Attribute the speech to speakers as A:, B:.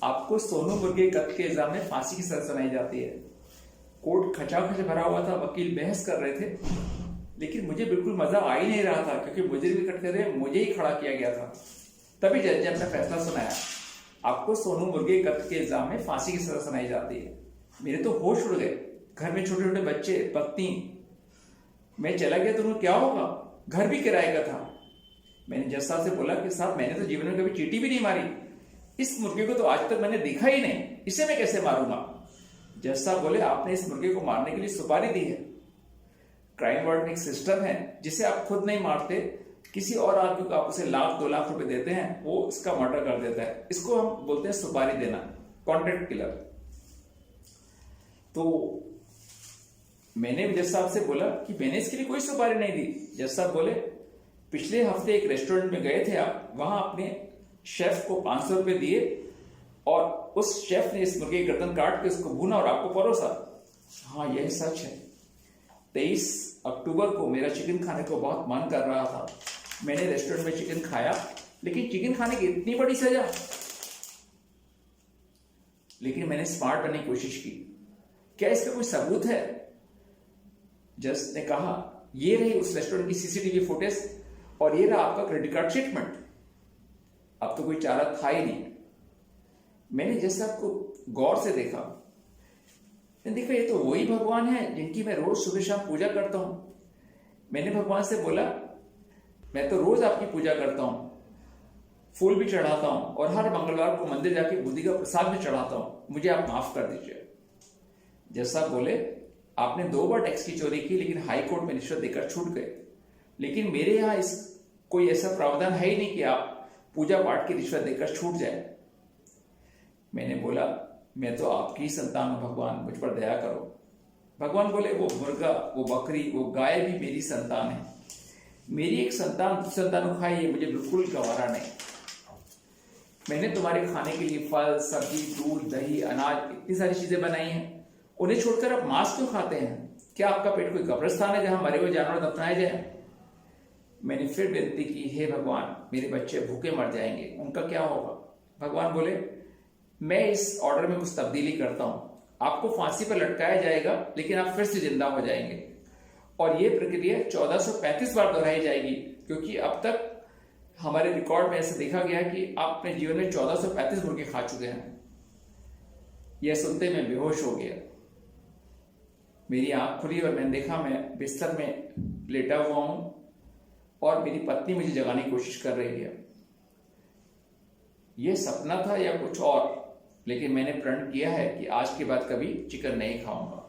A: आपको सोनू मुर्गे कत्ल के इल्जाम में फांसी की सजा सुनाई जाती है। कोर्ट खचाखच भरा हुआ था, वकील बहस कर रहे थे, लेकिन मुझे बिल्कुल मजा आ ही नहीं रहा था क्योंकि मुजरिम कटघरे मुझे ही खड़ा किया गया था। तभी जज ने अपना फैसला सुनाया, आपको सोनू मुर्गे कत्ल के इल्जाम में फांसी की सजा सुनाई जाती है। मेरे तो होश उड़ गए। घर में छोटे छोटे बच्चे, पत्नी। मैं चला गया तो उन्हें क्या होगा? घर भी किराए का था। मैंने जज साहब से बोला कि साहब मैंने तो जीवन में कभी चींटी भी नहीं मारी, इस मुर्गे को तो आज तक मैंने देखा ही नहीं, इसे मैं कैसे मारूंगा? जज साहब बोले, आपने इस मुर्गे को मारने के लिए सुपारी दी है। क्राइम वार्ड में एक सिस्टम है जिसे आप खुद नहीं मारते, किसी और आदमी को आप उसे 1-2 लाख रुपए देते हैं, वो इसका मर्डर कर देता है। इसको हम बोलते हैं सुपारी देना, कॉन्ट्रैक्ट किलर। तो मैंने जज साहब से बोला कि मैंने इसके लिए कोई सुपारी नहीं दी। जज साहब बोले, पिछले हफ्ते एक रेस्टोरेंट में गए थे आप, वहां अपने शेफ को 500 रुपए दिए और उस शेफ ने इस मुर्गे की गर्दन काट के उसको भूना और आपको परोसा। हाँ, यह सच है। 23 अक्टूबर को मेरा चिकन खाने को बहुत मन कर रहा था। मैंने रेस्टोरेंट में चिकन खाया, लेकिन चिकन खाने की इतनी बड़ी सजा। लेकिन मैंने स्मार्ट बनने की कोशिश की। क्या इसका कोई सबूत है? जज ने कहा, ये रही उस रेस्टोरेंट की सीसीटीवी फुटेज और ये रहा आपका क्रेडिट कार्ड स्टेटमेंट। अब तो कोई चारा था ही नहीं। मैंने जज साहब को गौर से देखा। देखा, ये तो वही भगवान है जिनकी मैं रोज सुबह शाम पूजा करता हूं। मैंने भगवान से बोला, मैं तो रोज आपकी पूजा करता हूं, फूल भी चढ़ाता हूं और हर मंगलवार को मंदिर जाके बुद्धि का प्रसाद भी चढ़ाता हूं, मुझे आप माफ कर दीजिए। जज साहब बोले, आपने 2 बार टैक्स की चोरी की, लेकिन हाई कोर्ट में रिश्वत देकर छूट गए। लेकिन मेरे यहां कोई ऐसा प्रावधान है ही नहीं कि आप पूजा पाठ की रिश्वत देकर छूट जाए। मैंने बोला, मैं तो आपकी संतान हूं भगवान, मुझ पर दया करो। भगवान बोले, वो मुर्गा, वो बकरी, वो गाय भी मेरी संतान है। मेरी एक संतान दूसरी संतान को खाई, ये मुझे बिल्कुल गवारा नहीं। मैंने तुम्हारे खाने के लिए फल, सब्जी, दूध, दही, अनाज, इतनी सारी चीजें बनाई हैं, उन्हें छोड़कर आप मांस क्यों खाते हैं? क्या आपका पेट कोई कब्रिस्तान है जहां मरे हुए जानवर दफनाए जाए? मैंने फिर विनती की, हे भगवान, मेरे बच्चे भूखे मर जाएंगे, उनका क्या होगा? भगवान बोले, मैं इस ऑर्डर में कुछ तब्दीली करता हूं, आपको फांसी पर लटकाया जाएगा, लेकिन आप फिर से जिंदा हो जाएंगे। और यह प्रक्रिया 1435 बार दोहराई जाएगी, क्योंकि अब तक हमारे रिकॉर्ड में ऐसे देखा गया कि आप अपने जीवन में 1435 मुर्गे खा चुके हैं। यह सुनते मैं बेहोश हो गया। मेरी आंख खुली और मैंने देखा मैं बिस्तर में लेटा हुआ हूं और मेरी पत्नी मुझे जगाने की कोशिश कर रही है। यह सपना था या कुछ और, लेकिन मैंने प्रण किया है कि आज के बाद कभी चिकन नहीं खाऊंगा।